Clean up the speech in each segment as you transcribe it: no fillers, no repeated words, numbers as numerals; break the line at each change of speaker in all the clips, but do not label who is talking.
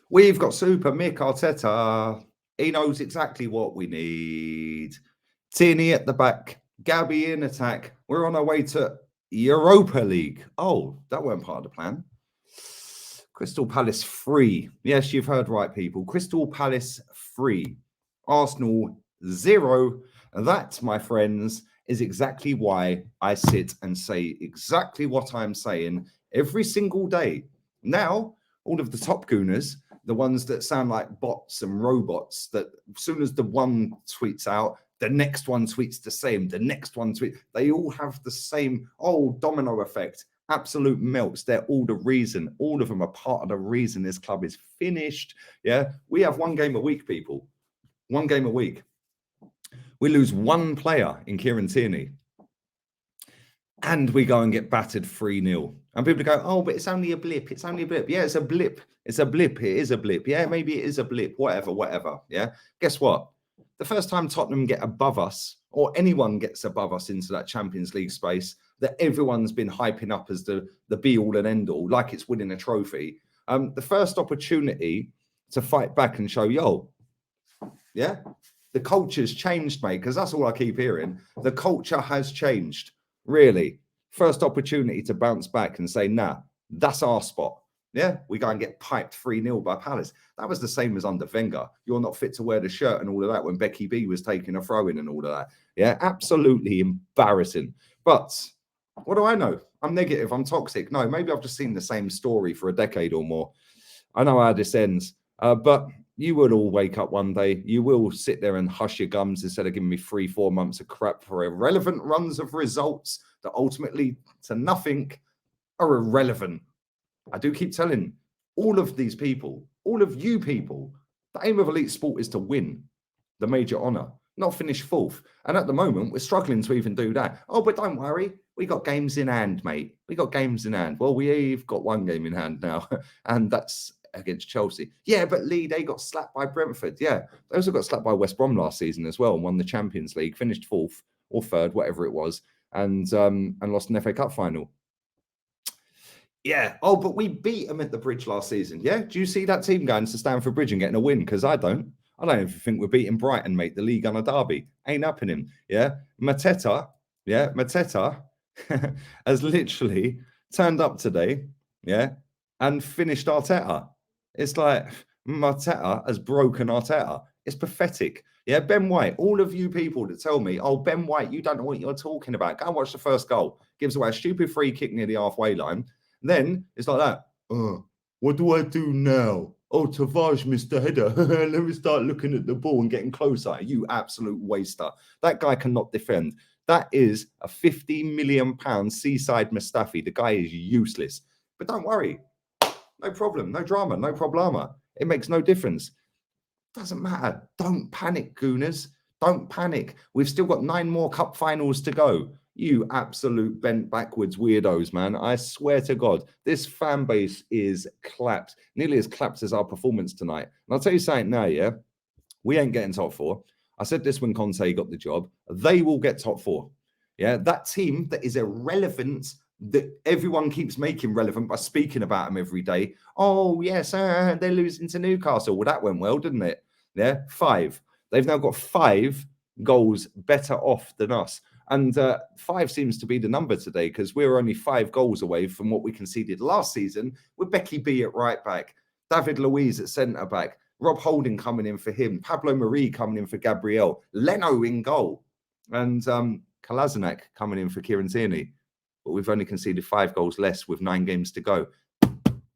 We've got Super Mick Arteta. He knows exactly what we need. Tierney at the back, Gabby in attack. We're on our way to Europa League. Oh, that weren't part of the plan. Crystal Palace free. Yes, you've heard right, people. Crystal Palace free. Arsenal 0. That, my friends, is exactly why I sit and say exactly what I'm saying every single day. Now, all of the top gooners, the ones that sound like bots and robots, that as soon as the one tweets out, the next one tweets the same, the next one tweets, they all have the same, domino effect. Absolute melts. They're all the reason. All of them are part of the reason this club is finished. Yeah, we have one game a week, people. One game a week. We lose one player in Kieran Tierney. And we go and get battered 3-0. And people go, oh, but it's only a blip. It's only a blip. Yeah, it's a blip. It's a blip. It is a blip. Yeah, maybe it is a blip. Whatever. Yeah. Guess what? The first time Tottenham get above us, or anyone gets above us into that Champions League space, that everyone's been hyping up as the be-all and end-all, like it's winning a trophy. The first opportunity to fight back and show, yeah, the culture's changed, mate, because that's all I keep hearing. The culture has changed. Really, first opportunity to bounce back and say, nah, that's our spot. Yeah, we go and get piped 3-0 by Palace. That was the same as under Wenger. You're not fit to wear the shirt and all of that when Becky B was taking a throw in and all of that. Yeah, absolutely embarrassing. But what do I know? I'm negative. I'm toxic. No, maybe I've just seen the same story for a decade or more. I know how this ends. But you will all wake up one day. You will sit there and hush your gums instead of giving me 3-4 months of crap for irrelevant runs of results that ultimately to nothing are irrelevant. I do keep telling all of these people, all of you people, the aim of elite sport is to win the major honour, not finish fourth. And at the moment, we're struggling to even do that. Oh, but don't worry. We got games in hand, mate. We got games in hand. Well, we've got one game in hand now, and that's against Chelsea. Yeah, but Lee, they got slapped by Brentford. Yeah, they also got slapped by West Brom last season as well and won the Champions League, finished fourth or third, whatever it was, and lost an FA Cup final. Yeah. Oh, but we beat them at the Bridge last season. Yeah. Do you see that team going to Stamford Bridge and getting a win? Because I don't. I don't even think we're beating Brighton, mate. The league on a derby ain't happening. Yeah. Mateta has literally turned up today. Yeah. And finished Arteta. It's like Mateta has broken Arteta. It's pathetic. Yeah, Ben White, all of you people that tell me, oh, Ben White, you don't know what you're talking about. Go and watch the first goal. Gives away a stupid free kick near the halfway line. Then it's like that. What do I do now? Oh, Tavares missed the header. Let me start looking at the ball and getting closer. You absolute waster. That guy cannot defend. That is a £50 million Seaside Mustafi. The guy is useless. But don't worry. No problem. No drama. No problema. It makes no difference. Doesn't matter. Don't panic, Gooners. Don't panic. We've still got 9 more cup finals to go. You absolute bent backwards weirdos, man. I swear to God, this fan base is clapped. Nearly as clapped as our performance tonight. And I'll tell you something now, yeah? We ain't getting top 4. I said this when Conte got the job. They will get top 4. Yeah, that team that is irrelevant, that everyone keeps making relevant by speaking about them every day. Oh, yes, they're losing to Newcastle. Well, that went well, didn't it? Yeah, 5. They've now got 5 goals better off than us. And 5 seems to be the number today because we're only 5 goals away from what we conceded last season with Becky B at right back, David Luiz at centre back, Rob Holding coming in for him, Pablo Marie coming in for Gabriel, Leno in goal, and Kolasinac coming in for Kieran Tierney. But we've only conceded 5 goals less with 9 games to go.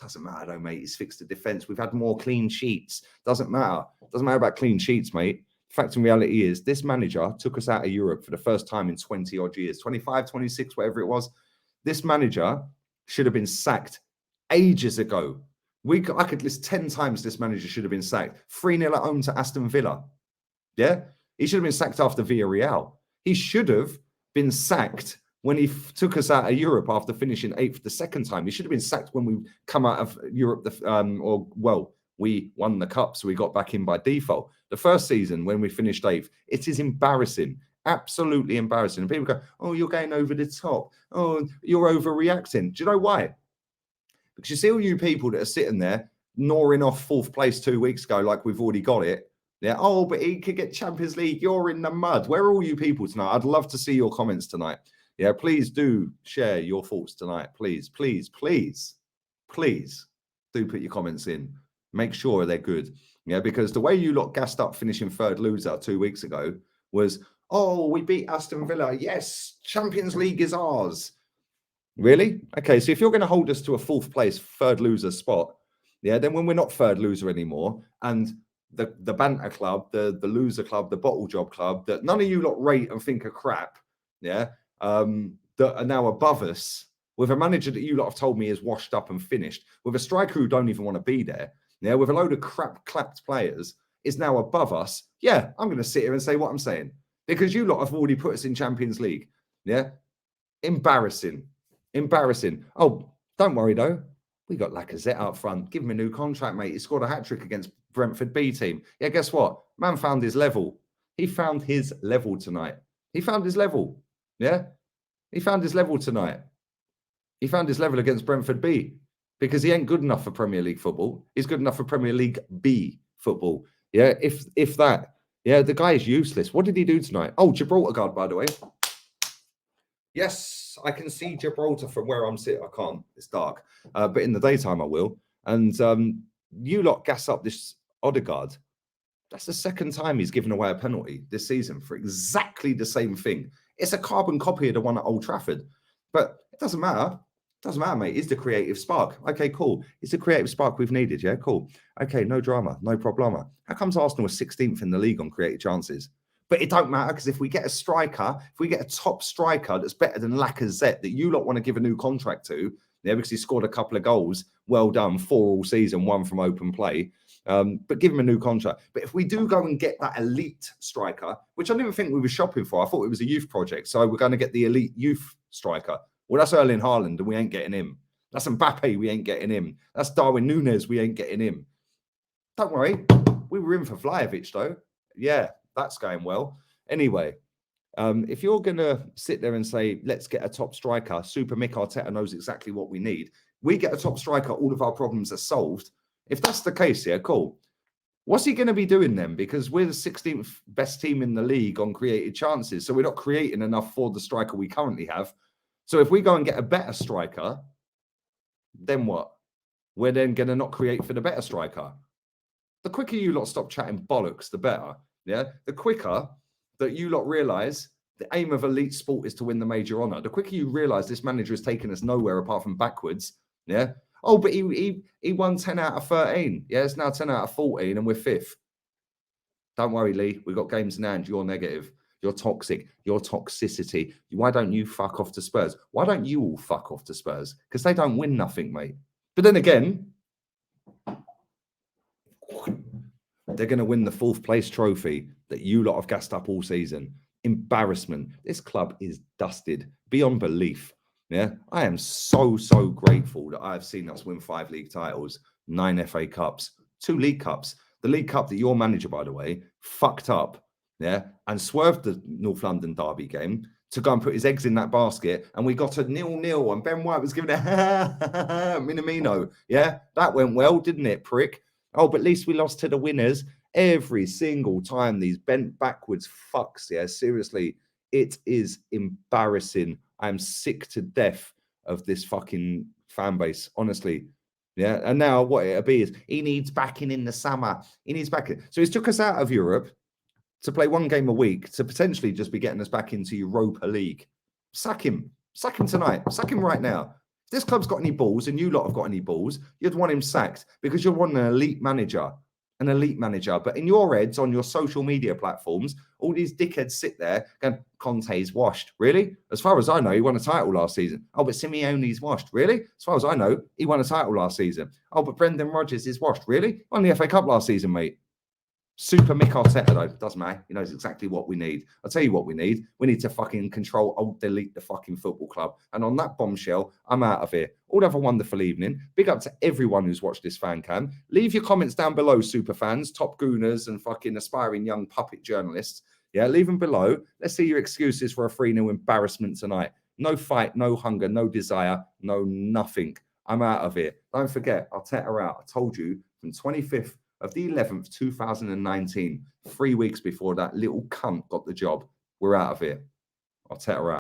Doesn't matter though, mate. He's fixed the defence. We've had more clean sheets. Doesn't matter. Doesn't matter about clean sheets, mate. Fact and reality is this manager took us out of Europe for the first time in 20 odd years, 25, 26, whatever it was. This manager should have been sacked ages ago. I could list 10 times this manager should have been sacked. 3-0 at home to Aston Villa. Yeah? He should have been sacked after Villarreal. He should have been sacked when he took us out of Europe after finishing 8th the second time. He should have been sacked when we come out of Europe, we won the cup, so we got back in by default. The first season when we finished 8th, it is embarrassing, absolutely embarrassing. And people go, oh, you're going over the top. Oh, you're overreacting. Do you know why? Because you see all you people that are sitting there gnawing off fourth place 2 weeks ago like we've already got it. Yeah. Oh, but he could get Champions League. You're in the mud. Where are all you people tonight? I'd love to see your comments tonight. Yeah, please do share your thoughts tonight. Please, please, please, please do put your comments in. Make sure they're good. Yeah, because the way you lot gassed up finishing third loser 2 weeks ago was, oh, we beat Aston Villa. Yes, Champions League is ours. Really? Okay, so if you're going to hold us to a fourth place, third loser spot, yeah, then when we're not third loser anymore, and the banter club, the loser club, the bottle job club, that none of you lot rate and think are crap, yeah, that are now above us, with a manager that you lot have told me is washed up and finished, with a striker who don't even want to be there, yeah, with a load of crap clapped players, is now above us. Yeah, I'm going to sit here and say what I'm saying, because you lot have already put us in Champions League. Yeah, embarrassing. Embarrassing. Oh, don't worry though. We got Lacazette up front. Give him a new contract, mate. He scored a hat-trick against Brentford B team. Yeah, guess what? Man found his level. He found his level tonight. He found his level. Yeah? He found his level tonight. He found his level against Brentford B, because he ain't good enough for Premier League football. He's good enough for Premier League B football. Yeah, if that. Yeah, the guy is useless. What did he do tonight? Oh, Gibraltar guard, by the way. Yes, I can see Gibraltar from where I'm sitting. I can't. It's dark. But in the daytime, I will. And you lot gas up this Odegaard. That's the second time he's given away a penalty this season for exactly the same thing. It's a carbon copy of the one at Old Trafford. But it doesn't matter. It doesn't matter, mate. It's the creative spark. Okay, cool. It's the creative spark we've needed. Yeah, cool. Okay, no drama. No problema. How comes Arsenal was 16th in the league on creative chances? But it don't matter, because if we get a striker, if we get a top striker that's better than Lacazette, that you lot want to give a new contract to, yeah, because he scored a couple of goals, well done, 4 all season, 1 from open play, but give him a new contract. But if we do go and get that elite striker, which I didn't think we were shopping for, I thought it was a youth project, so we're going to get the elite youth striker. Well, that's Erling Haaland, and we ain't getting him. That's Mbappe, we ain't getting him. That's Darwin Núñez, we ain't getting him. Don't worry, we were in for Vlahovic, though. Yeah. That's going well. Anyway, if you're going to sit there and say, let's get a top striker, Super Mick Arteta knows exactly what we need. We get a top striker, all of our problems are solved. If that's the case, yeah, cool. What's he going to be doing then? Because we're the 16th best team in the league on created chances. So we're not creating enough for the striker we currently have. So if we go and get a better striker, then what? We're then going to not create for the better striker. The quicker you lot stop chatting bollocks, the better. Yeah, the quicker that you lot realise the aim of elite sport is to win the major honour, the quicker you realise this manager has taken us nowhere apart from backwards. Yeah. Oh, but he won 10 out of 13. Yeah, it's now 10 out of 14 and we're 5th. Don't worry, Lee. We've got games in hand. You're negative. You're toxic. Your toxicity. Why don't you fuck off to Spurs? Why don't you all fuck off to Spurs? Because they don't win nothing, mate. But then again, they're going to win the 4th place trophy that you lot have gassed up all season. Embarrassment. This club is dusted beyond belief. Yeah, I am so grateful that I have seen us win 5 league titles, 9 FA Cups, 2 League Cups. The League Cup that your manager, by the way, fucked up, yeah, and swerved the North London derby game to go and put his eggs in that basket, and we got a 0-0, and Ben White was giving a Minamino. Yeah, that went well, didn't it, prick? Oh, but at least we lost to the winners every single time. These bent backwards fucks. Yeah, seriously, it is embarrassing. I'm sick to death of this fucking fan base, honestly. Yeah, and now what it'll be is he needs backing in the summer. He needs backing. So he's took us out of Europe to play 1 game a week to potentially just be getting us back into Europa League. Sack him. Sack him tonight. Sack him right now. If this club's got any balls and you lot have got any balls, you'd want him sacked because you're wanting an elite manager. An elite manager. But in your heads, on your social media platforms, all these dickheads sit there going, Conte's washed. Really? As far as I know, he won a title last season. Oh, but Simeone's washed. Really? As far as I know, he won a title last season. Oh, but Brendan Rodgers is washed. Really? Won the FA Cup last season, mate. Super Mick Arteta, though. Doesn't matter. He knows exactly what we need. I'll tell you what we need. We need to fucking control, delete the fucking football club. And on that bombshell, I'm out of here. All have a wonderful evening. Big up to everyone who's watched this fan cam. Leave your comments down below, super fans, top gooners, and fucking aspiring young puppet journalists. Yeah, leave them below. Let's see your excuses for a 3-0 embarrassment tonight. No fight, no hunger, no desire, no nothing. I'm out of here. Don't forget, Arteta out. I told you from 25th of the 11th, 2019, 3 weeks before that little cunt got the job. We're out of here. Arteta out.